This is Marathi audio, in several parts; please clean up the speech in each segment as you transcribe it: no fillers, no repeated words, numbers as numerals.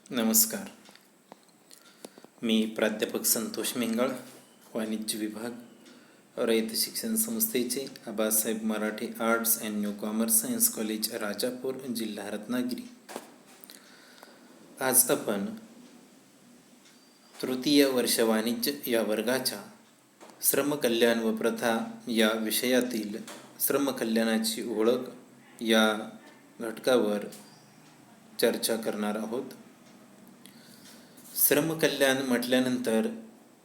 नमस्कार. मी प्राध्यापक संतोष मेंगळ, वाणिज्य विभाग, रयत शिक्षण संस्थेचे Abasaheb Marathe arts and new commerce science college, Rajapur, जिल्हा रत्नागिरी. आज आपण तृतीय वर्ष वाणिज्य या वर्गाच्या श्रमकल्याण व प्रथा या विषयातील श्रमकल्याणाची ओळख या घटकावर चर्चा करणार आहोत. श्रमकल्याण म्हटल्यानंतर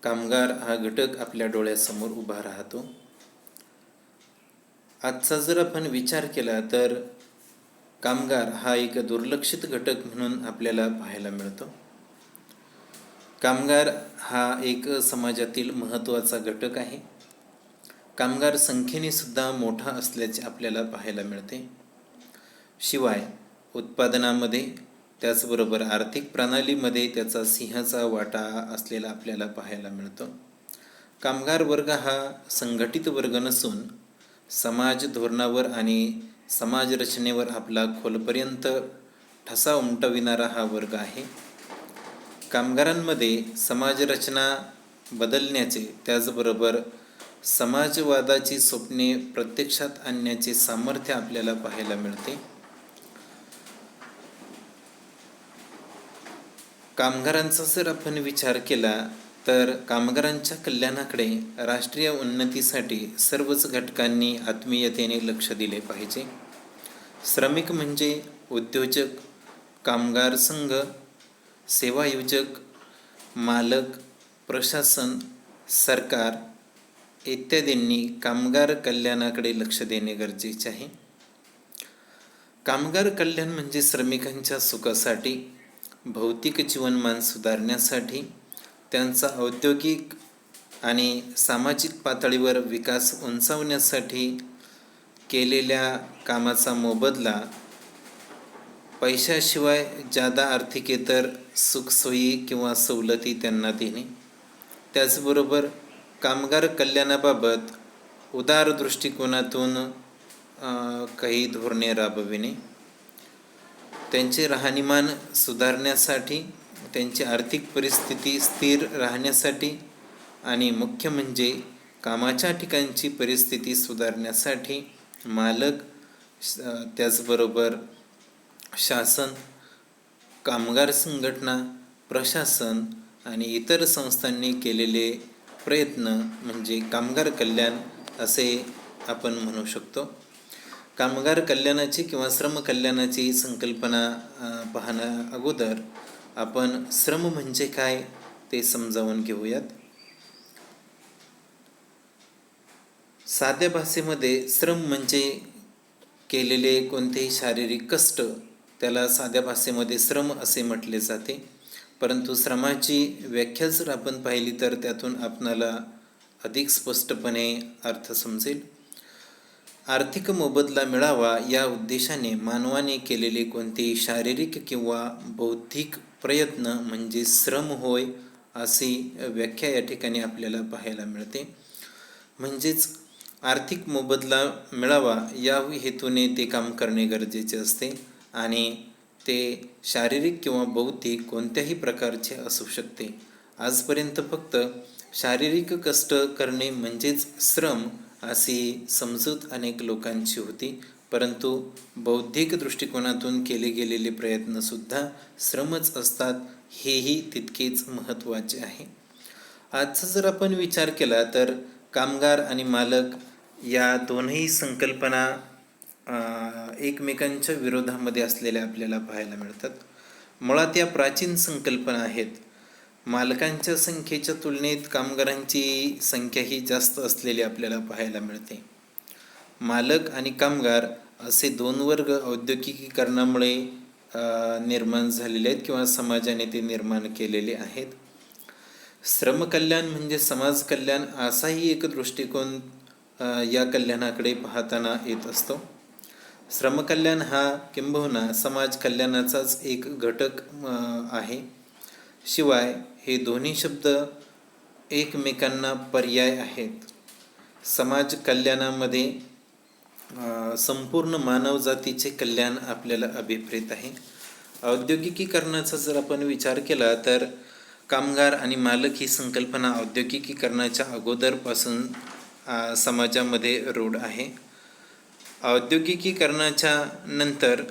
कामगार हा घटक आपल्या डोळ्यासमोर उभा राहतो. आजचा जर आपण विचार केला तर कामगार हा एक दुर्लक्षित घटक म्हणून आपल्याला पाहायला मिळतो. कामगार हा एक समाजातील महत्त्वाचा घटक आहे. कामगार संख्येने सुद्धा मोठा असल्याचे आपल्याला पाहायला मिळते. शिवाय उत्पादनामध्ये त्याचबरोबर आर्थिक प्रणालीमध्ये त्याचा सिंहाचा वाटा असलेला आपल्याला पाहायला मिळतो. कामगार वर्ग हा संघटित वर्ग नसून समाज धोरणावर आणि समाज रचनेवर आपला खोलपर्यंत ठसा उमटविणारा हा वर्ग आहे. कामगारांमध्ये समाजरचना बदलण्याचे त्याचबरोबर समाजवादाची स्वप्ने प्रत्यक्षात आणण्याचे सामर्थ्य आपल्याला पाहायला मिळते. कामगारांचा जर आपण विचार केला तर कामगारांच्या कल्याणाकडे राष्ट्रीय उन्नतीसाठी सर्वच घटकांनी आत्मीयतेने लक्ष दिले पाहिजे. श्रमिक म्हणजे उद्योजक, कामगार संघ, सेवायोजक, मालक, प्रशासन, सरकार इत्यादींनी कामगार कल्याणाकडे लक्ष देणे गरजेचे आहे. कामगार कल्याण म्हणजे श्रमिकांच्या सुखासाठी, भौतिक जीवनमान सुधारण्यासाठी, त्यांचा औद्योगिक आणि सामाजिक पातळीवर विकास उंचावण्यासाठी केलेल्या कामाचा मोबदला पैशाशिवाय जादा आर्थिकेतर सुखसोयी किंवा सवलती त्यांना देणे. त्याचबरोबर कामगार कल्याणाबाबत उदार दृष्टिकोनातून काही धोरणे राबविणे, त्यांचे राहणीमान सुधारण्यासाठी, त्यांची आर्थिक परिस्थिती स्थिर राहण्यासाठी आणि मुख्य म्हणजे कामाच्या ठिकाणची परिस्थिती सुधारण्यासाठी मालक, त्याचबरोबर शासन, कामगार संघटना, प्रशासन आणि इतर संस्थांनी केलेले प्रयत्न म्हणजे कामगार कल्याण असे आपण म्हणू शकतो. कामगार कल्याणाची किंवा श्रम कल्याणाची संकल्पना पाहण्या अगोदर आपण श्रम म्हणजे काय ते समजावून घेऊयात. साध्या भाषेमध्ये श्रम म्हणजे केलेले कोणतेही शारीरिक कष्ट, त्याला साध्या भाषेमध्ये श्रम असे म्हटले जाते. परंतु श्रमाची व्याख्या जर आपण पाहिली तर त्यातून आपणाला अधिक स्पष्टपणे अर्थ समजेल. आर्थिक मोबदला मिळावा या उद्देशाने मानवाने केलेले कोणतेही शारीरिक किंवा बौद्धिक प्रयत्न म्हणजे श्रम होय, अशी व्याख्या या ठिकाणी आपल्याला पाहायला मिळते. म्हणजेच आर्थिक मोबदला मिळावा या हेतूने ते काम करणे गरजेचे असते आणि ते शारीरिक किंवा बौद्धिक कोणत्याही प्रकारचे असू शकते. आजपर्यंत फक्त शारीरिक कष्ट करणे म्हणजेच श्रम अशी समजूत अनेक लोकांची होती. परंतु बौद्धिक दृष्टिकोनातून केले गेलेले प्रयत्नसुद्धा श्रमच असतात, हेही तितकेच महत्त्वाचे आहे. आजचा जर आपण विचार केला तर कामगार आणि मालक या दोनही संकल्पना एकमेकांच्या विरोधामध्ये असलेल्या आपल्याला पाहायला मिळतात. मुळात या प्राचीन संकल्पना आहेत. मालकांच्या संख्येच्या तुलनेत कामगारांची संख्या ही जास्त असलेली आपल्याला पाहायला मिळते. मालक आणि कामगार असे दोन वर्ग औद्योगिकीकरणामुळे निर्माण झालेले आहेत किंवा समाजाने ते निर्माण केलेले आहेत. श्रमकल्याण म्हणजे समाज कल्याण असाही एक दृष्टिकोन या कल्याणाकडे पाहताना येत असतो. श्रमकल्याण हा किंबहुना समाज कल्याणाचाच एक घटक आहे. शिवाय हे दोन्ही शब्द एकमेकांना पर्याय आहेत. समाज कल्याणामध्ये संपूर्ण मानवजातीचे कल्याण आपल्याला अभिप्रेत आहे औद्योगिकीकरणाचा जर आपण विचार केला तर कामगार आणि मालक ही संकल्पना औद्योगिकीकरणाच्या अगोदरपासून समाजामध्ये रूढ आहे. औद्योगिकीकरणाच्या नंतर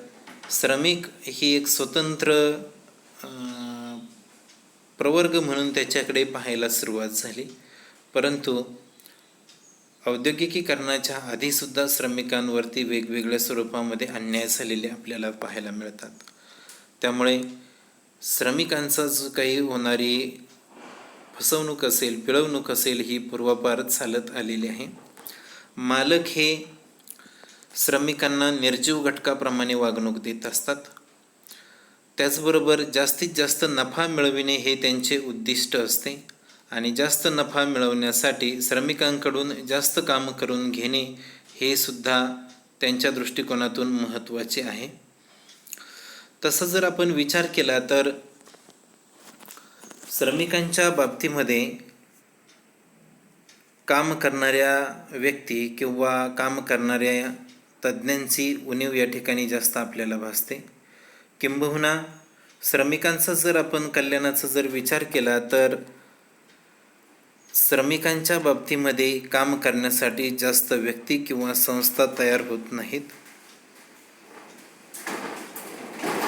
श्रमिक ही एक स्वतंत्र प्रवर्ग म्हणून त्याच्याकडे पाहायला सुरुवात झाली. परंतु औद्योगिकीकरणाच्या आधीसुद्धा श्रमिकांवरती वेगवेगळ्या स्वरूपामध्ये अन्याय झालेले आपल्याला पाहायला मिळतात. त्यामुळे श्रमिकांचा जो काही होणारी फसवणूक असेल, पिळवणूक असेल, ही पूर्वापार चालत आलेली आहे. मालक हे श्रमिकांना निर्जीव घटकाप्रमाणे वागणूक देत असतात. त्याचबरोबर जास्तीत जास्त नफा मिळविणे हे त्यांचे उद्दिष्ट असते आणि जास्त नफा मिळवण्यासाठी श्रमिकांकडून जास्त काम करून घेणे हे सुद्धा त्यांच्या दृष्टिकोनातून महत्त्वाचे आहे. तसं जर आपण विचार केला तर श्रमिकांच्या बाबतीमध्ये काम करणाऱ्या व्यक्ती किंवा काम करणाऱ्या तज्ज्ञांची उणीव या ठिकाणी जास्त आपल्याला भासते. किंबहुना श्रमिकांचा जर आपण कल्याणाचा जर विचार केला तर श्रमिकांच्या बाबतीमध्ये काम करण्यासाठी जास्त व्यक्ती किंवा संस्था तयार होत नाहीत.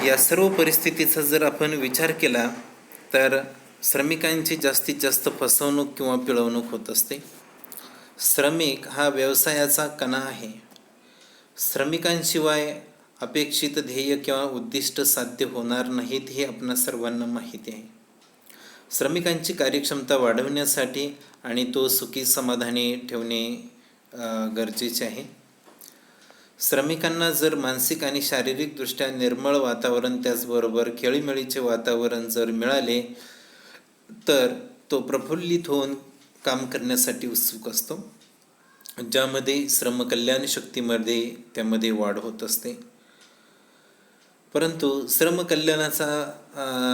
या सर्व परिस्थितीचा जर आपण विचार केला तर श्रमिकांची जास्तीत जास्त फसवणूक किंवा पिळवणूक होत असते. श्रमिक हा व्यवसायाचा कणा आहे. श्रमिकांशिवाय अपेक्षित ध्येय किंवा उद्दिष्ट साध्य होणार नाहीत हे आपणा सर्वांना माहिती आहे. श्रमिकांची कार्यक्षमता वाढवण्यासाठी आणि तो सुखी समाधानी ठेवणे गरजेचे आहे. श्रमिकांना जर मानसिक आणि शारीरिकदृष्ट्या निर्मळ वातावरण त्याचबरोबर खेळीमेळीचे वातावरण जर मिळाले तर तो प्रफुल्लित होऊन काम करण्यासाठी उत्सुक असतो, ज्यामध्ये श्रमकल्याण शक्तीमध्ये त्यामध्ये वाढ होत असते. परंतु श्रमकल्याणाचा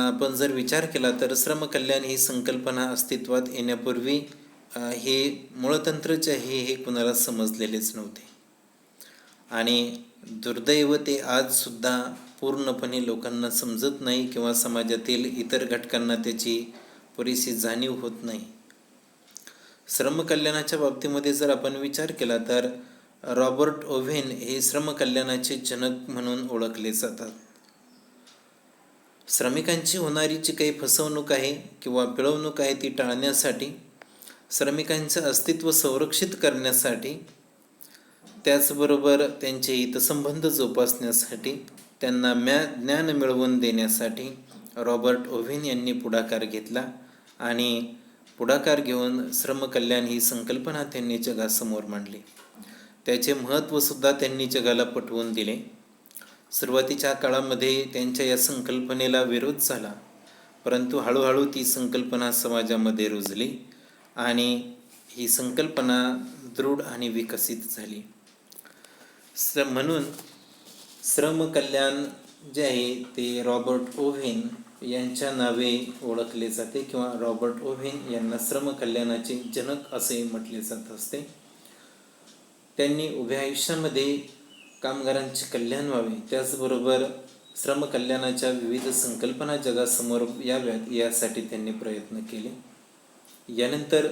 आपण जर विचार केला तर श्रमकल्याण ही संकल्पना अस्तित्वात येण्यापूर्वी हे मूळतंत्रच आहे हे कुणाला समजलेलेच नव्हते आणि दुर्दैव ते आजसुद्धा पूर्णपणे लोकांना समजत नाही किंवा समाजातील इतर घटकांना त्याची पुरेशी जाणीव होत नाही. श्रमकल्याणाच्या बाबतीमध्ये जर आपण विचार केला तर रॉबर्ट ओव्हेन हे श्रमकल्याणाचे जनक म्हणून ओळखले जातात. श्रमिकांची होणारी जी काही फसवणूक आहे किंवा पिळवणूक आहे ती टाळण्यासाठी, श्रमिकांचं अस्तित्व संरक्षित करण्यासाठी, त्याचबरोबर त्यांचे हितसंबंध जोपासण्यासाठी, त्यांना ज्ञान मिळवून देण्यासाठी रॉबर्ट ओव्हेन यांनी पुढाकार घेतला आणि पुढाकार घेऊन श्रमकल्याण ही संकल्पना त्यांनी जगासमोर मांडली. त्याचे महत्त्वसुद्धा त्यांनी जगाला पटवून दिले. सुरुवातीच्या काळामध्ये त्यांच्या या संकल्पनेला विरोध झाला, परंतु हळूहळू ती संकल्पना समाजामध्ये रुजली आणि ही संकल्पना दृढ आणि विकसित झाली. म्हणून श्रमकल्याण जे आहे ते रॉबर्ट ओव्हेन यांच्या नावे ओळखले जाते किंवा रॉबर्ट ओव्हेन यांना श्रमकल्याणाचे जनक असे म्हटले जात असते. त्यांनी उभ्या आयुष्यामध्ये कामगारांचे कल्याण व्हावे, त्याचबरोबर श्रमकल्याणाच्या विविध संकल्पना जगासमोर याव्यात यासाठी त्यांनी प्रयत्न केले. यानंतर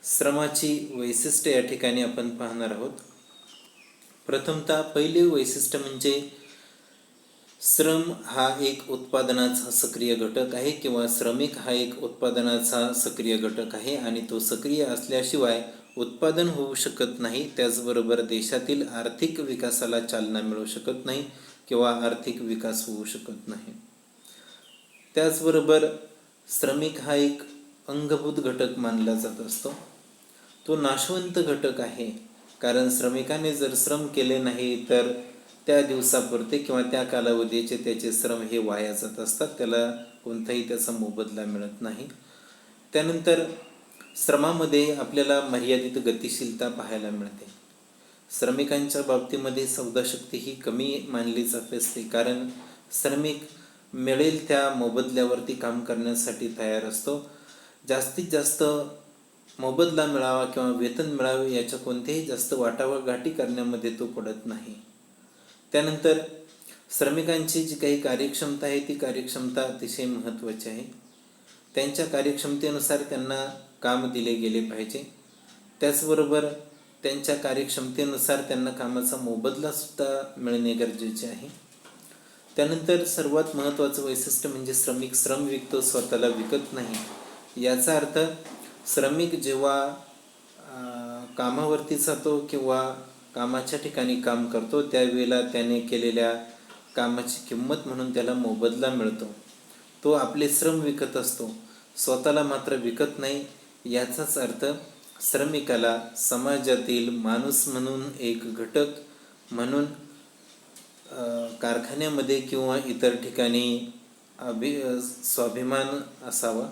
श्रमाची वैशिष्ट्ये या ठिकाणी आपण पाहणार आहोत. प्रथमतः पहिले वैशिष्ट्य म्हणजे श्रम हा एक उत्पादनाचा सक्रिय घटक आहे किंवा श्रमिक हा एक उत्पादनाचा सक्रिय घटक आहे आणि तो सक्रिय असल्याशिवाय उत्पादन होऊ शकत नाही. त्याचबरोबर देशातील आर्थिक विकासाला चालना मिळू शकत नाही किंवा आर्थिक विकास होऊ शकत नाही. त्याचबरोबर श्रमिक हा एक अंगभूत घटक मानला जात असतो. तो नाशवंत घटक आहे, कारण श्रमिकाने जर श्रम केले नाही तर त्या दिवसापुरते किंवा त्या कालावधीचे त्याचे श्रम हे वाया जात असतात, त्याला कोणताही त्याचा मोबदला मिळत नाही. त्यानंतर श्रमामध्ये आपल्याला मर्यादित गतिशीलता पाहायला मिळते. श्रमिकांच्या बाबतीमध्ये सौदाशक्ती ही कमी मानली जात असते, कारण श्रमिक मिळेल त्या मोबदल्यावरती काम करण्यासाठी तयार असतो. जास्तीत जास्त मोबदला मिळावा किंवा वेतन मिळावे याच्या कोणत्याही जास्त वाटाघाटी करण्यामध्ये तो पडत नाही. त्यानंतर श्रमिकांची जी काही कार्यक्षमता आहे ती कार्यक्षमता अतिशय महत्त्वाची आहे. त्यांच्या कार्यक्षमतेनुसार त्यांना काम दिले गेले पाहिजे. त्याचबरोबर त्यांच्या कार्यक्षमतेनुसार त्यांना कामाचा मोबदलासुद्धा मिळणे गरजेचे आहे. त्यानंतर सर्वात महत्त्वाचं वैशिष्ट्य म्हणजे श्रमिक श्रम विकतो, स्वतःला विकत नाही. याचा अर्थ श्रमिक जेव्हा कामावरती जातो किंवा कामाच्या ठिकाणी काम करतो त्यावेळेला त्याने केलेल्या कामाची किंमत म्हणून त्याला मोबदला मिळतो. तो आपले श्रम विकत असतो, स्वतःला मात्र विकत नाही. याचाच अर्थ श्रमिकाला समाजातील माणूस म्हणून, एक घटक म्हणून कारखान्यामध्ये किंवा इतर ठिकाणी स्वाभिमान असावा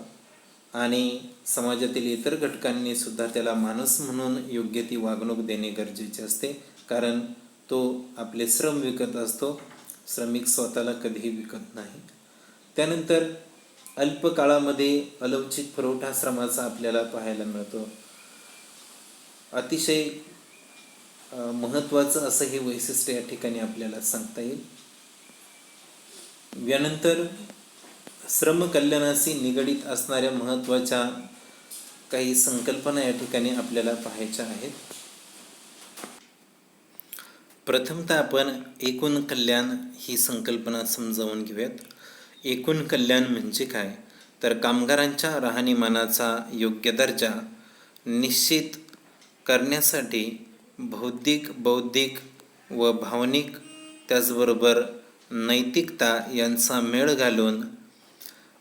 आणि समाजातील इतर घटकांनी सुद्धा त्याला माणूस म्हणून योग्य ती वागणूक देणे गरजेचे असते, कारण तो आपले श्रम विकत असतो. श्रमिक स्वतःला कधीही विकत नाही. त्यानंतर अल्प काळामध्ये अलवचिक पुरवठा श्रमाचा आपल्याला पाहायला मिळतो. अतिशय महत्त्वाचं असं हे वैशिष्ट्य या ठिकाणी आपल्याला सांगता येईल. यानंतर श्रमकल्याणाशी निगडीत असणाऱ्या महत्त्वाच्या काही संकल्पना या ठिकाणी आपल्याला पाहायच्या आहेत. प्रथमतः आपण एकूण कल्याण ही संकल्पना समजावून घेऊयात. एकूण कल्याण म्हणजे काय, तर कामगारांच्या राहणीमानाचा योग्य दर्जा निश्चित करण्यासाठी बौद्धिक व भावनिक त्याचबरोबर नैतिकता यांचा मेळ घालून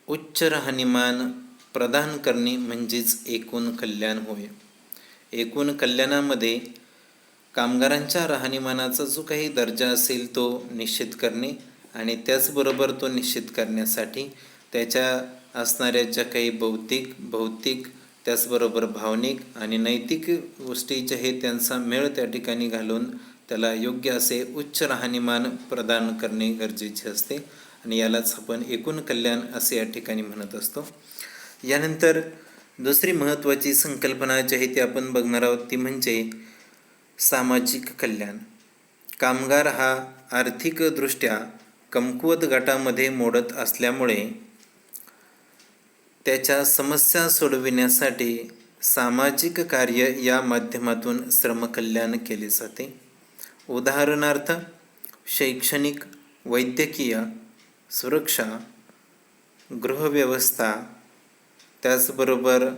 उच्च राहणीमान प्रदान करणे म्हणजेच एकूण कल्याण होय. एकूण कल्याणामध्ये कामगारांच्या राहणीमानाचा जो काही दर्जा असेल तो निश्चित करणे आणि त्याचबरोबर तो निश्चित करण्यासाठी त्याच्या असणाऱ्या ज्या काही बौद्धिक, भौतिक त्याचबरोबर भावनिक आणि नैतिक गोष्टी ज्या आहेत त्यांचा मेळ त्या ठिकाणी घालून त्याला योग्य असे उच्च राहणीमान प्रदान करणे गरजेचे असते आणि यालाच आपण एकूण कल्याण असे या ठिकाणी म्हणत असतो. यानंतर दुसरी महत्त्वाची संकल्पना जी आहे ती आपण बघणार आहोत ती म्हणजे सामाजिक कल्याण. कामगार हा आर्थिकदृष्ट्या कमकुवत गटामध्ये मोडत असल्यामुळे त्याच्या समस्या सोडविण्यासाठी सामाजिक कार्य या माध्यमातून श्रमकल्याण केले जाते. उदाहरणार्थ शैक्षणिक, वैद्यकीय, सुरक्षा, गृहव्यवस्था त्याचबरोबर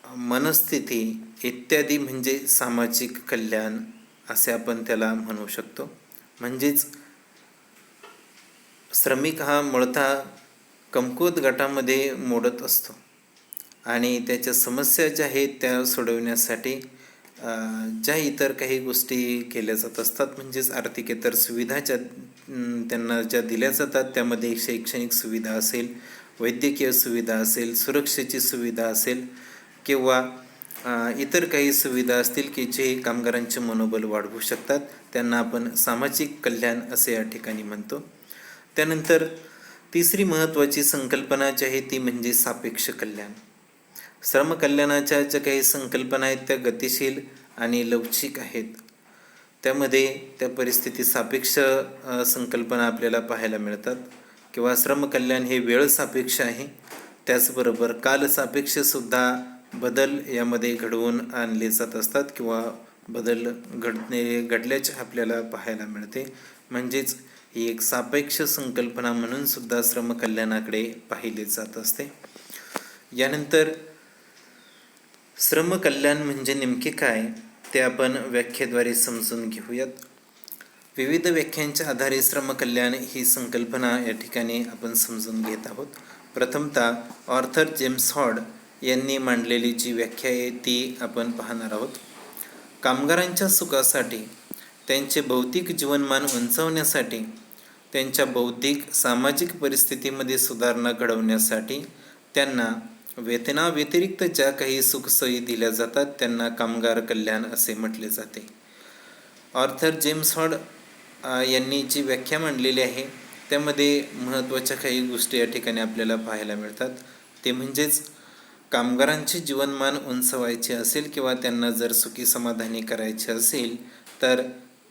मनस्थिती इत्यादी म्हणजे सामाजिक कल्याण असे आपण त्याला म्हणू शकतो. म्हणजेच श्रमिक हा मूळतः कमकुवत गटामध्ये मोडत असतो आणि त्याच्या समस्या ज्या आहेत त्या सोडवण्यासाठी ज्या इतर काही गोष्टी केल्या जात असतात म्हणजेच आर्थिकेतर सुविधा ज्या त्यांना ज्या दिल्या जातात त्यामध्ये शैक्षणिक सुविधा असेल, वैद्यकीय सुविधा असेल, सुरक्षेची सुविधा असेल किंवा इतर काही सुविधा असतील की जे कामगारांचे मनोबल वाढवू शकतात, त्यांना आपण सामाजिक कल्याण असे या ठिकाणी म्हणतो. त्यानंतर तिसरी महत्त्वाची संकल्पना जी आहे ती म्हणजे सापेक्ष कल्याण. श्रमकल्याणाच्या ज्या काही संकल्पना आहेत त्या गतिशील आणि लवचिक आहेत. त्यामध्ये त्या परिस्थिती सापेक्ष संकल्पना आपल्याला पाहायला मिळतात किंवा श्रमकल्याण हे वेळ सापेक्ष आहे. त्याचबरोबर कालसापेक्ष सुद्धा बदल यामध्ये घडवून आणले जात असतात किंवा बदल घडल्याचे आपल्याला पाहायला मिळते. म्हणजेच ही एक सापेक्ष संकल्पना म्हणून सुद्धा श्रमकल्याणाकडे पाहिले जात असते. यानंतर श्रमकल्याण म्हणजे नेमके काय ते आपण व्याख्येद्वारे समजून घेऊयात. विविध व्याख्यांच्या आधारे श्रमकल्याण ही संकल्पना या ठिकाणी आपण समजून घेत आहोत. प्रथमतः ऑर्थर जेम्स हॉड यांनी मांडलेली जी व्याख्या आहे ती आपण पाहणार आहोत. कामगारांच्या सुखासाठी, त्यांचे भौतिक जीवनमान उंचावण्यासाठी, त्यांच्या बौद्धिक सामाजिक परिस्थितीमध्ये सुधारणा घडवण्यासाठी त्यांना वेतनाव्यतिरिक्त ज्या काही सुखसोयी दिल्या जातात त्यांना कामगार कल्याण असे म्हटले जाते. ऑर्थर जेम्स हॉड यांनी जी व्याख्या मांडलेली आहे त्यामध्ये महत्त्वाच्या काही गोष्टी या ठिकाणी आपल्याला पाहायला मिळतात. ते म्हणजेच कामगारांचे जीवनमान उंचवायचे असेल किंवा त्यांना जर सुखी समाधानी करायचे असेल तर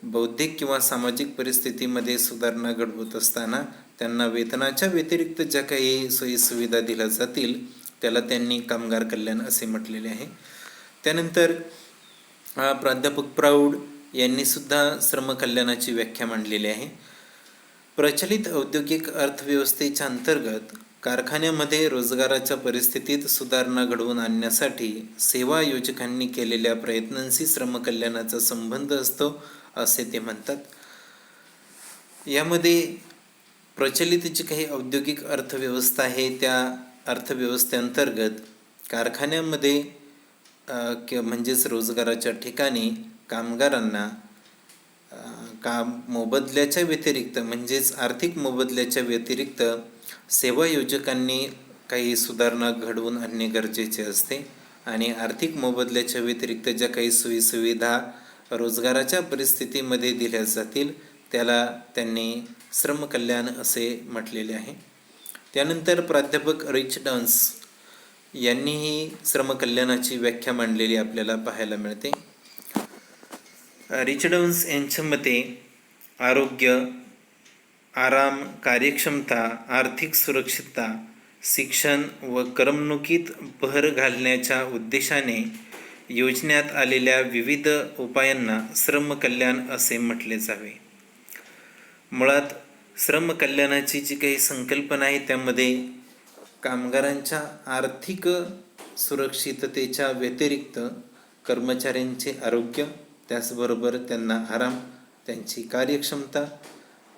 बौद्धिक किंवा सामाजिक परिस्थितीमध्ये सुधारणा घडवत असताना त्यांना वेतनाच्या व्यतिरिक्त ज्या काही सोयीसुविधा दिल्या जातील त्याला त्यांनी कामगार कल्याण असे म्हटलेले आहे. त्यानंतर प्राध्यापक प्राऊड यांनी सुद्धा श्रमकल्याणाची व्याख्या मांडलेली आहे. प्रचलित औद्योगिक अर्थव्यवस्थेच्या अंतर्गत कारखान्यामध्ये रोजगाराच्या परिस्थितीत सुधारणा घडवून आणण्यासाठी सेवा आयोजकांनी केलेल्या प्रयत्नांशी श्रमकल्याणाचा संबंध असतो असे ते म्हणतात. यामध्ये प्रचलित जी काही औद्योगिक अर्थव्यवस्था आहे त्या अर्थव्यवस्थेअंतर्गत कारखान्यामध्ये म्हणजेच रोजगाराच्या ठिकाणी कामगारांना मोबदल्याच्या व्यतिरिक्त म्हणजेच आर्थिक मोबदल्याच्या व्यतिरिक्त सेवा आयोजकांनी काही सुधारणा घडवून आणणे गरजेचे असते आणि आर्थिक मोबदल्याच्या व्यतिरिक्त ज्या काही सोयीसुविधा रोजगाराच्या परिस्थितीमध्ये दिल्या जातील त्याला त्यांनी श्रमकल्याण असे म्हटलेले आहे. त्यानंतर प्राध्यापक रिचर्ड्स यांनीही श्रमकल्याणाची व्याख्या मांडलेली आपल्याला पाहायला मिळते. रिचर्ड्स यांच्या मते आरोग्य, आराम, कार्यक्षमता, आर्थिक सुरक्षितता, शिक्षण व करमणुकीत भर घालण्याच्या उद्देशाने योजण्यात आलेल्या विविध उपायांना श्रमकल्याण असे म्हटले जावे. मुळात श्रमकल्याणाची जी काही संकल्पना आहे त्यामध्ये कामगारांच्या आर्थिक सुरक्षिततेच्या व्यतिरिक्त कर्मचाऱ्यांचे आरोग्य, त्याचबरोबर त्यांना आराम, त्यांची कार्यक्षमता,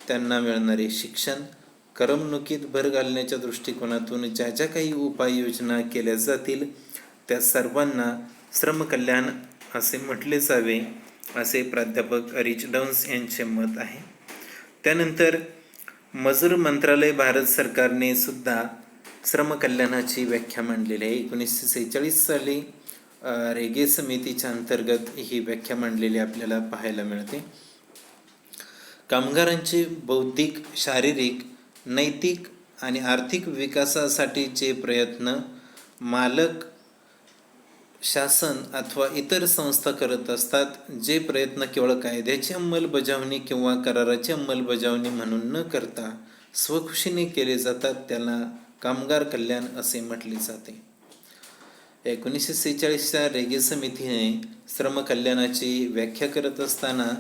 त्यांना मिळणारे शिक्षण, करमणुकीत भर घालण्याच्या दृष्टिकोनातून ज्या ज्या काही उपाययोजना केल्या जातील त्या सर्वांना श्रमकल्याण असे म्हटले जावे असे प्राध्यापक रिचर्ड्स यांचे मत आहे. त्यानंतर मजूर मंत्रालय भारत सरकारने सुद्धा श्रमकल्याणाची व्याख्या मांडलेली आहे. 1946 साली रेगे समितीच्या अंतर्गत ही व्याख्या मांडलेली आपल्याला पाहायला मिळते. कामगारांचे बौद्धिक, शारीरिक, नैतिक आणि आर्थिक विकासासाठीचे प्रयत्न मालक, शासन अथवा इतर संस्था करत असतात. जे प्रयत्न केवळ कायद्याची अंमलबजावणी किंवा कराराची अंमलबजावणी म्हणून न करता स्वखुशीने केले जातात त्याला कामगार कल्याण असे म्हटले जाते. 1946च्या रेगे समितीने श्रमकल्याणाची व्याख्या करत असताना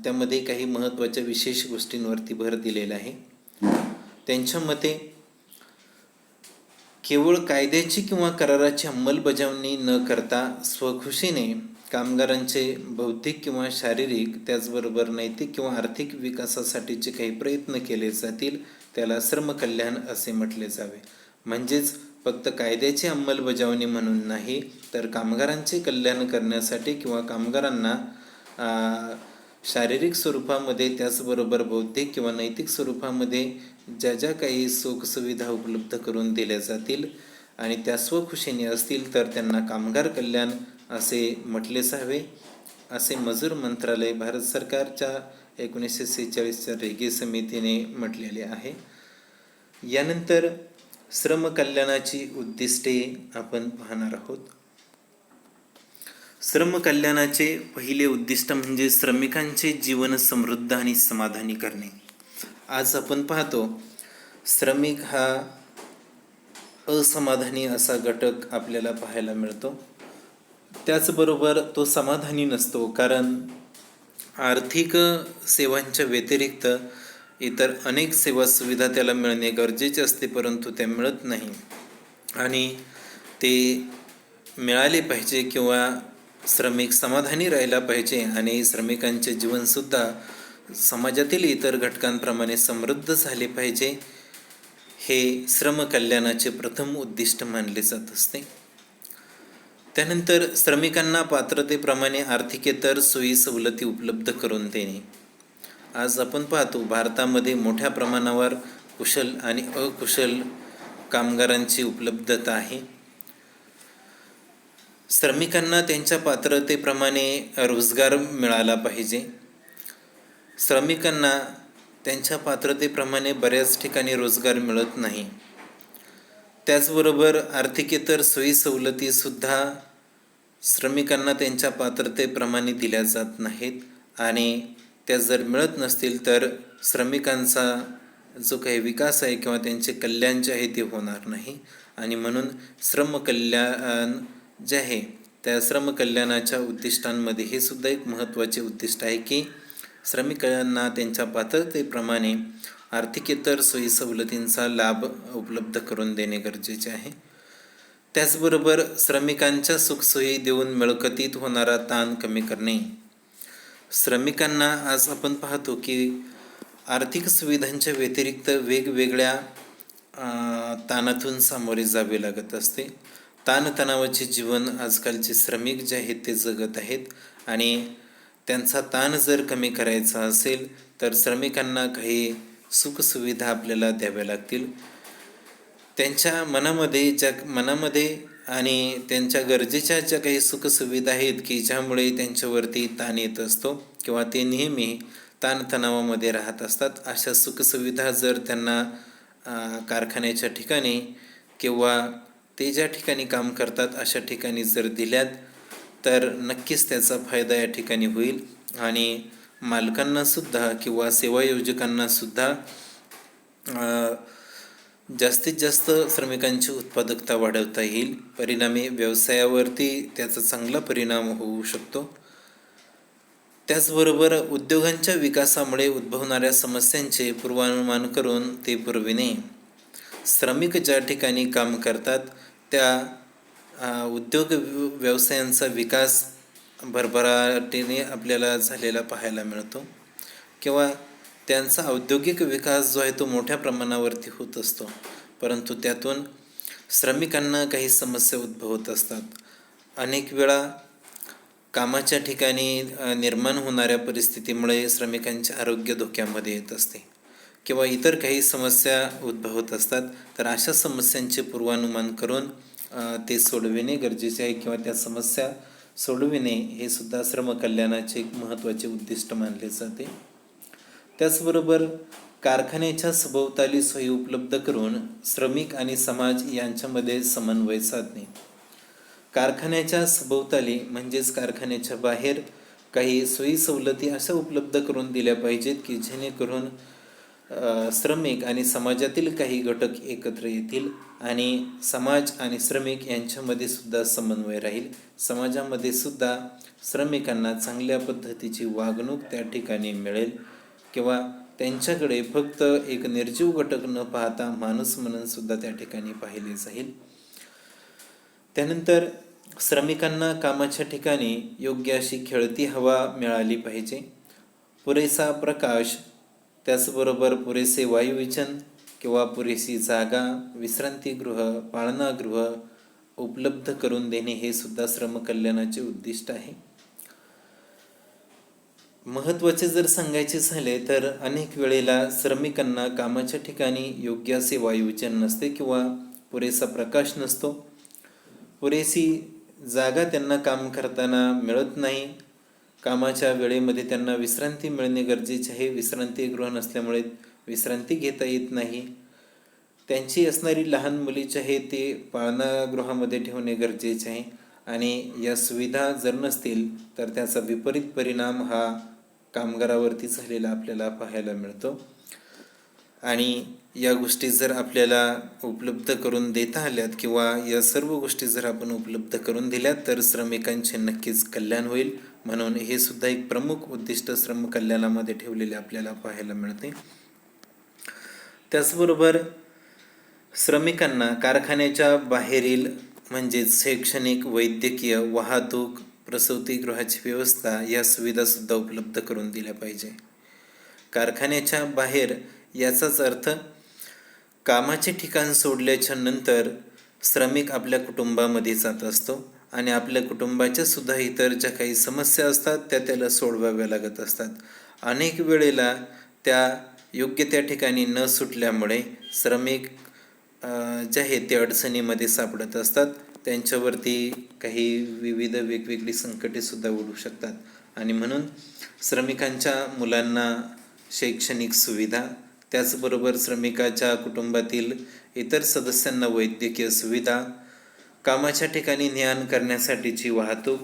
त्यामध्ये काही महत्त्वाच्या विशेष गोष्टींवरती भर दिलेला आहे. त्यांच्या मते केवळ कायद्याची किंवा कराराची अंमलबजावणी न करता स्वखुशीने कामगारांचे बौद्धिक किंवा शारीरिक, त्याचबरोबर नैतिक किंवा आर्थिक विकासासाठी जे काही प्रयत्न केले जातील त्याला श्रमकल्याण असे म्हटले जावे. म्हणजेच फक्त कायद्याची अंमलबजावणी म्हणून नाही तर कामगारांचे कल्याण करण्यासाठी किंवा कामगारांना शारीरिक स्वरूपामध्ये त्याचबरोबर बौद्धिक किंवा नैतिक स्वरूपामध्ये ज्या ज्या काही सुखसुविधा उपलब्ध करून दिल्या जातील आणि त्या स्वखुशीने असतील तर त्यांना कामगार कल्याण असे म्हटले जावे असे मजूर मंत्रालय भारत सरकारच्या 1946च्या रेगे समितीने म्हटलेले आहे. यानंतर श्रमकल्याणाची उद्दिष्टे आपण पाहणार आहोत. श्रमकल्याणाचे पहिले उद्दिष्ट म्हणजे श्रमिकांचे जीवन समृद्ध आणि समाधानी करणे. आज आपण पाहतो श्रमिक हा असमाधानी असा घटक आपल्याला पाहायला मिळतो. त्याचबरोबर तो समाधानी नसतो कारण आर्थिक सेवांच्या व्यतिरिक्त इतर अनेक सेवा सुविधा त्याला मिळणे गरजेचे असते परंतु त्या मिळत नाही आणि ते मिळाले पाहिजे किंवा श्रमिक समाधानी राहायला पाहिजे आणि श्रमिकांचे जीवनसुद्धा समाजातील इतर घटकांप्रमाणे समृद्ध झाले पाहिजे. हे श्रमकल्याणाचे प्रथम उद्दिष्ट मानले जात असते. त्यानंतर श्रमिकांना पात्रतेप्रमाणे आर्थिकेतर सोयी सवलती उपलब्ध करून देणे. आज आपण पाहतो भारतामध्ये मोठ्या प्रमाणावर कुशल आणि अकुशल कामगारांची उपलब्धता आहे. श्रमिकांना त्यांच्या पात्रतेप्रमाणे रोजगार मिळाला पाहिजे. श्रमिकांना त्यांच्या पात्रतेप्रमाणे बऱ्याच ठिकाणी रोजगार मिळत नाही. त्याचबरोबर आर्थिकेतर सोयी सवलतीसुद्धा श्रमिकांना त्यांच्या पात्रतेप्रमाणे दिल्या जात नाहीत आणि त्या जर मिळत नसतील तर श्रमिकांचा जो काही विकास आहे किंवा त्यांचे कल्याण जे आहे ते होणार नाही. आणि म्हणून श्रमकल्याण जे आहे त्या श्रमकल्याणाच्या उद्दिष्टांमध्ये हे सुद्धा एक महत्त्वाचे उद्दिष्ट आहे की श्रमिकांना त्यांच्या पात्रतेप्रमाणे आर्थिकेतर सोयी सवलतींचा लाभ उपलब्ध करून देणे गरजेचे आहे. त्याचबरोबर श्रमिकांच्या सुखसोयी देऊन मिळकतीत होणारा ताण कमी करणे. श्रमिकांना आज आपण पाहतो की आर्थिक सुविधांच्या व्यतिरिक्त वेगवेगळ्या ताणातून सामोरे जावे लागत असते. ताणतणावाचे जीवन आजकालचे श्रमिक जे आहेत ते जगत आहेत आणि त्यांचा ताण जर कमी करायचा असेल तर श्रमिकांना काही सुखसुविधा आपल्याला द्याव्या लागतील. त्यांच्या मनामध्ये आणि त्यांच्या गरजेच्या ज्या काही सुखसुविधा आहेत की ज्यामुळे त्यांच्यावरती ताण येत असतो किंवा ते नेहमी ताणतणावामध्ये राहत असतात, अशा सुखसुविधा जर त्यांना कारखान्याच्या ठिकाणी किंवा ते ज्या ठिकाणी काम करतात अशा ठिकाणी जर दिल्यात तर नक्कीच त्याचा फायदा या ठिकाणी होईल आणि मालकांनासुद्धा किंवा सेवायोजकांनासुद्धा जास्तीत जास्त श्रमिकांची उत्पादकता वाढवता येईल. परिणामी व्यवसायावरती त्याचा चांगला परिणाम होऊ शकतो. त्याचबरोबर उद्योगांच्या विकासामुळे उद्भवणाऱ्या समस्यांचे पूर्वानुमान करून ते पुरविणे. श्रमिक ज्या ठिकाणी काम करतात त्या उद्योग व्यवसायांचा विकास भरभराटीने आपल्याला झालेला पाहायला मिळतो किंवा त्यांचा औद्योगिक विकास जो आहे तो मोठ्या प्रमाणावरती होत असतो, परंतु त्यातून श्रमिकांना काही समस्या उद्भवत असतात. अनेक वेळा कामाच्या ठिकाणी निर्माण होणाऱ्या परिस्थितीमुळे श्रमिकांचे आरोग्य धोक्यामध्ये येत असते किंवा इतर काही समस्या उद्भवत असतात. तर अशा समस्यांचे पूर्वानुमान करून ते सोडविणे गरजेचे आहे किंवा त्या समस्या सोडविणे हे सुद्धा श्रमकल्याणाचे एक महत्त्वाचे उद्दिष्ट मानले जाते. त्याचबरोबर कारखान्याच्या सभोवताली सोयी उपलब्ध करून श्रमिक आणि समाज यांच्यामध्ये समन्वय साधणे. कारखान्याच्या सभोवताली म्हणजेच कारखान्याच्या बाहेर काही सोयी सवलती अशा उपलब्ध करून दिल्या पाहिजेत की जेणेकरून श्रमिक आणि समाजातील काही घटक एकत्र येतील आणि समाज आणि श्रमिक यांच्यामध्ये सुद्धा समन्वय राहील. समाजामध्ये सुद्धा श्रमिकांना चांगल्या पद्धतीची वागणूक त्या ठिकाणी मिळेल किंवा त्यांच्याकडे फक्त एक निर्जीव घटक न पाहता माणूस म्हणून सुद्धा त्या ठिकाणी पाहिले जाईल. त्यानंतर श्रमिकांना कामाच्या ठिकाणी योग्य अशी खेळती हवा मिळाली पाहिजे. पुरेसा प्रकाश, त्याचबरोबर पुरेसे वायुविचन किंवा पुरेशी जागा, विश्रांतीगृह, पाळणागृह उपलब्ध करून देणे हे सुद्धा श्रमकल्याणाचे उद्दिष्ट आहे. महत्त्वाचे जर सांगायचे झाले तर अनेक वेळेला श्रमिकांना कामाच्या ठिकाणी योग्य असे वायुविचन नसते किंवा पुरेसा प्रकाश नसतो, पुरेशी जागा त्यांना काम करताना मिळत नाही. कामाच्या वेळेमध्ये त्यांना विश्रांती मिळणे गरजेचे आहे. विश्रांतीगृह नसल्यामुळे विश्रांती घेता येत नाही. त्यांची असणारी लहान मुली जी आहे ते पाळणागृहामध्ये ठेवणे गरजेचे आहे आणि या सुविधा जर नसतील तर त्याचा विपरीत परिणाम हा कामगारावरती झालेला आपल्याला पाहायला मिळतो. आणि या गोष्टी जर आपल्याला उपलब्ध करून देता आल्यात किंवा या सर्व गोष्टी जर आपण उपलब्ध करून दिल्यात तर श्रमिकांचे नक्कीच कल्याण होईल. म्हणून हे सुद्धा एक प्रमुख उद्दिष्ट श्रम कल्याणामध्ये ठेवलेले आपल्याला पाहायला मिळते. त्याचबरोबर श्रमिकांना कारखान्याच्या बाहेरील म्हणजेच शैक्षणिक, वैद्यकीय, वाहतूक, प्रसूतिगृहाची व्यवस्था या सुविधासुद्धा उपलब्ध करून दिल्या पाहिजे. कारखान्याच्या बाहेर याचाच अर्थ कामाचे ठिकाण सोडल्याच्या नंतर श्रमिक आपल्या कुटुंबामध्ये जात असतो आणि आपल्या कुटुंबाच्या सुद्धा इतर ज्या काही समस्या असतात त्या त्याला सोडवाव्या लागत असतात. अनेक वेळेला त्या योग्य त्या ठिकाणी न सुटल्यामुळे श्रमिक जे आहेत ते अडचणीमध्ये सापडत असतात. त्यांच्यावरती काही विविध वेगवेगळी संकटेसुद्धा ओढू शकतात आणि म्हणून श्रमिकांच्या मुलांना शैक्षणिक सुविधा, त्याचबरोबर श्रमिकाच्या कुटुंबातील इतर सदस्यांना वैद्यकीय सुविधा, कामाच्या ठिकाणी ने-आण करण्यासाठीची वाहतूक,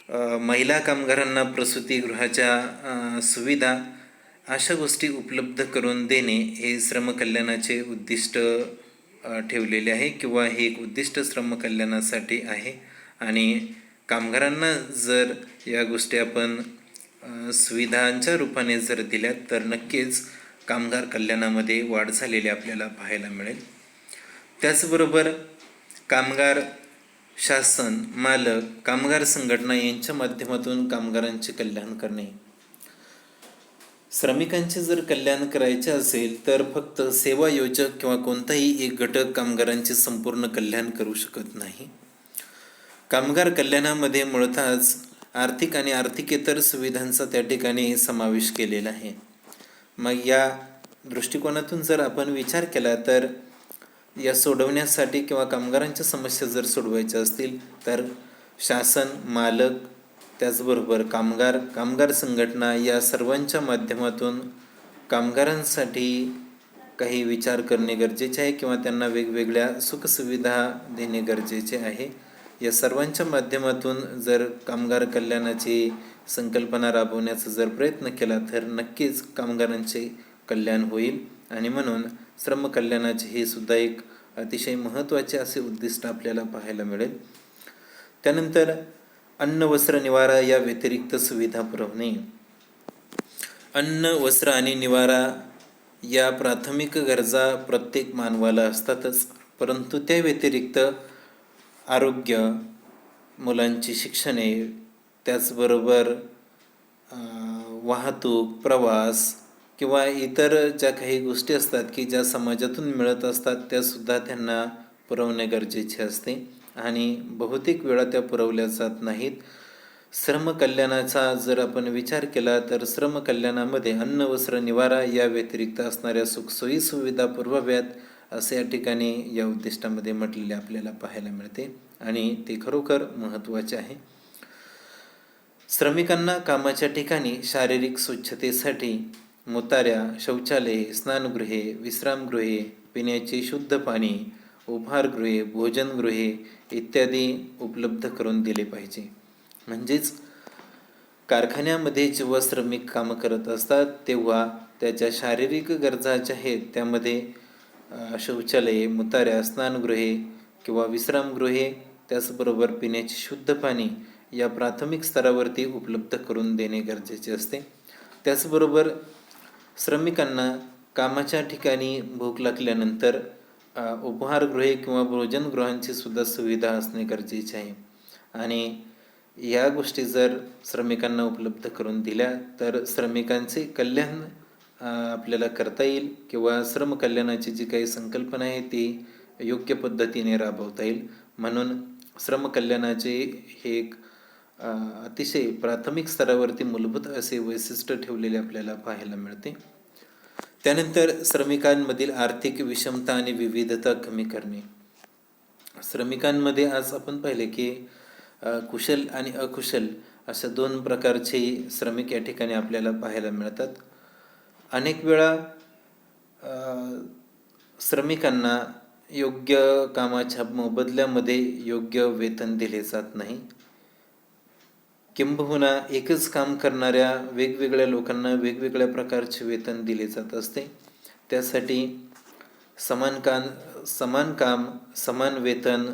महिला कामगारांना प्रसूतीगृहाच्या सुविधा अशा गोष्टी उपलब्ध करून देणे हे श्रमकल्याणाचे उद्दिष्ट ठेवलेले आहे किंवा हे एक उद्दिष्ट श्रमकल्याणासाठी आहे. आणि कामगारांना जर या गोष्टी आपण सुविधांच्या रूपाने जर दिल्या तर नक्कीच कामगार कल्याणामध्ये वाढ झालेली आपल्याला पाहायला मिळेल. त्याचबरोबर कामगार, शासन, मालक, कामगार संघटना यांच्या माध्यमातून कामगारांचे कल्याण करणे. श्रमिकांचे जर कल्याण करायचे असेल तर फक्त सेवा योजक किंवा कोणताही एक घटक कामगारांचे संपूर्ण कल्याण करू शकत नाही. कामगार कल्याणामध्ये मुळतःच आर्थिक आणि आर्थिकेतर सुविधांचा त्या ठिकाणी समावेश केलेला आहे. मग या दृष्टिकोनातून जर आपण विचार केला तर या सोडवण्यासाठी किंवा कामगारांच्या समस्या जर सोडवायच्या असतील तर शासन, मालक, त्याचबरोबर कामगार संघटना या सर्वांच्या माध्यमातून कामगारांसाठी काही विचार करणे गरजेचे आहे किंवा त्यांना वेगवेगळ्या सुखसुविधा देणे गरजेचे आहे. या सर्वांच्या माध्यमातून जर कामगार कल्याणाची संकल्पना राबवण्याचा जर प्रयत्न केला तर नक्कीच कामगारांचे कल्याण होईल. आणि म्हणून श्रमकल्याणाचे हे सुद्धा एक अतिशय महत्त्वाचे असे उद्दिष्ट आपल्याला पाहायला मिळेल. त्यानंतर अन्न, वस्त्र, निवारा या व्यतिरिक्त सुविधा पुरवणे. अन्न, वस्त्र आणि निवारा या प्राथमिक गरजा प्रत्येक मानवाला असतातच, परंतु त्या व्यतिरिक्त आरोग्य, मुलांची शिक्षणे, त्याचबरोबर वाहतूक, प्रवास किंवा इतर ज्या काही गोष्टी असतात की ज्या समाजातून मिळत असतात त्यासुद्धा त्यांना पुरवणे गरजेचे असते आणि बहुतेक वेळा त्या पुरवल्या जात नाहीत. श्रमकल्याणाचा जर आपण विचार केला तर श्रमकल्याणामध्ये अन्न, वस्त्र, निवारा या व्यतिरिक्त असणाऱ्या सुखसोयी सुविधा पुरवाव्यात असे या ठिकाणी या उद्दिष्टामध्ये म्हटलेले आपल्याला पाहायला मिळते आणि ते खरोखर महत्त्वाचे आहे. श्रमिकांना कामाच्या ठिकाणी शारीरिक स्वच्छतेसाठी मुताऱ्या, शौचालये, स्नानगृहे, विश्रामगृहे, पिण्याचे शुद्ध पाणी, उपहारगृहे, भोजनगृहे इत्यादी उपलब्ध करून दिले पाहिजे. म्हणजेच कारखान्यामध्ये जेव्हा श्रमिक कामं करत असतात तेव्हा त्याच्या शारीरिक गरजा ज्या आहेत त्यामध्ये शौचालये, मुताऱ्या, स्नानगृहे किंवा विश्रामगृहे, त्याचबरोबर पिण्याचे शुद्ध पाणी या प्राथमिक स्तरावरती उपलब्ध करून देणे गरजेचे असते. त्याचबरोबर श्रमिकांना कामाच्या ठिकाणी भूक लागल्यानंतर उपहारगृहे किंवा भोजनगृहांची सुद्धा सुविधा असणे गरजेचे आहे. आणि या गोष्टी जर श्रमिकांना उपलब्ध करून दिल्या तर श्रमिकांचे कल्याण आपल्याला करता येईल किंवा श्रमकल्याणाची जी काही संकल्पना आहे ती योग्य पद्धतीने राबवता येईल. म्हणून श्रमकल्याणाचे हे एक अतिशय प्राथमिक स्तरावरती मूलभूत असे वैशिष्ट्य ठेवलेले आपल्याला पाहायला मिळते. त्यानंतर श्रमिकांमधील आर्थिक विषमता आणि विविधता कमी करणे. श्रमिकांमध्ये आज आपण पाहिले की कुशल आणि अकुशल अशा दोन प्रकारचे श्रमिक या ठिकाणी आपल्याला पाहायला मिळतात. अनेक वेळा श्रमिकांना योग्य कामाच्या मोबदल्यामध्ये योग्य वेतन दिले जात नाही. किंबहुना एकच काम करणाऱ्या वेगवेगळ्या लोकांना वेगवेगळ्या प्रकारचे वेतन दिले जात असते. त्यासाठी समान काम समान वेतन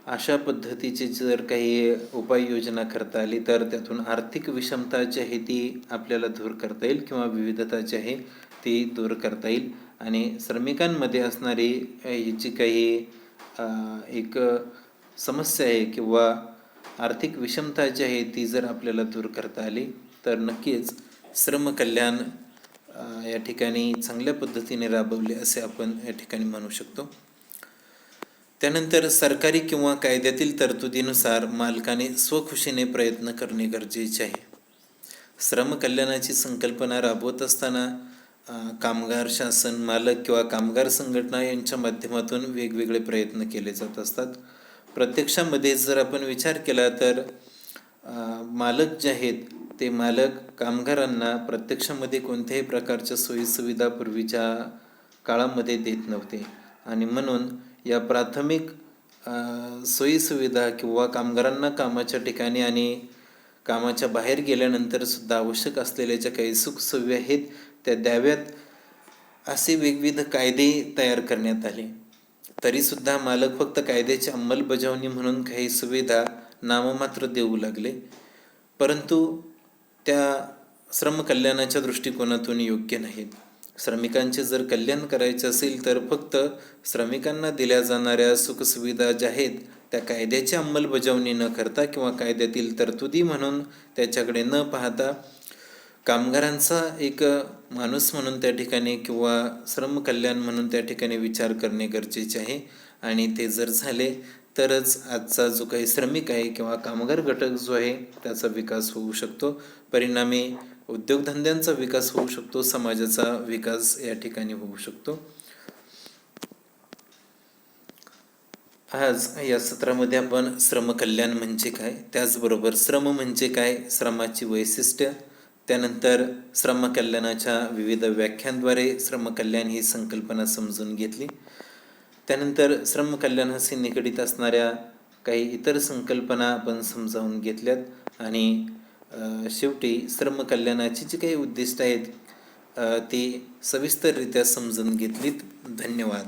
अशा पद्धतीची जर काही उपाययोजना करता आली तर त्यातून आर्थिक विषमता जी आहे ती आपल्याला दूर करता येईल किंवा विविधता जी आहे ती दूर करता येईल. आणि श्रमिकांमध्ये असणारी ही जी काही एक समस्या आहे किंवा आर्थिक विषमता जी आहे ती जर आपल्याला दूर करता आली तर नक्कीच श्रमकल्याण या ठिकाणी चांगल्या पद्धतीने राबवले असे आपण या ठिकाणी म्हणू शकतो. त्यानंतर सरकारी किंवा कायद्यातील तरतुदीनुसार मालकाने स्वखुशीने प्रयत्न करणे गरजेचे आहे. श्रमकल्याणाची संकल्पना राबवत असताना कामगार, शासन, मालक किंवा कामगार संघटना यांच्या माध्यमातून वेगवेगळे प्रयत्न केले जात असतात. प्रत्यक्षामध्ये जर आपण विचार केला तर मालक जे आहेत ते मालक कामगारांना प्रत्यक्षामध्ये कोणत्याही प्रकारच्या सोयीसुविधा पूर्वीच्या काळामध्ये देत नव्हते आणि म्हणून या प्राथमिक सोयीसुविधा किंवा कामगारांना कामाच्या ठिकाणी आणि कामाच्या बाहेर गेल्यानंतर सुद्धा आवश्यक असलेल्या ज्या काही सुखसोयी आहेत त्या द्याव्यात, असे विविध कायदे तयार करण्यात आले. तरीसुद्धा मालक फक्त कायद्याची अंमलबजावणी म्हणून काही सुविधा नाममात्र देऊ लागले, परंतु त्या श्रमकल्याणाच्या दृष्टिकोनातून योग्य नाहीत. श्रमिकांचे जर कल्याण करायचे असेल तर फक्त श्रमिकांना दिल्या जाणाऱ्या सुखसुविधा ज्या आहेत त्या कायद्याची अंमलबजावणी न करता किंवा कायद्यातील तरतुदी म्हणून त्याच्याकडे न पाहता कामगारांचा एक माणूस म्हणून त्या ठिकाणी किंवा श्रमकल्याण म्हणून त्या ठिकाणी विचार करणे गरजेचे आहे. आणि ते जर झाले तरच आजचा जो काही श्रमिक आहे किंवा कामगार घटक जो आहे त्याचा विकास होऊ शकतो. परिणामी उद्योगधंद्यांचा विकास होऊ शकतो, समाजाचा विकास या ठिकाणी होऊ शकतो. आज या सत्रामध्ये आपण श्रमकल्याण म्हणजे काय, त्याचबरोबर श्रम म्हणजे काय, श्रमाची वैशिष्ट्य, त्यानंतर श्रमकल्याणाच्या विविध व्याख्यांद्वारे श्रमकल्याण ही संकल्पना समजून घेतली. त्यानंतर श्रमकल्याणाशी निगडीत असणाऱ्या काही इतर संकल्पना आपण समजावून घेतल्यात आणि शेवटी श्रमकल्याणाची जी काही उद्दिष्ट आहेत ती सविस्तररित्या समजून घेतलीत. धन्यवाद.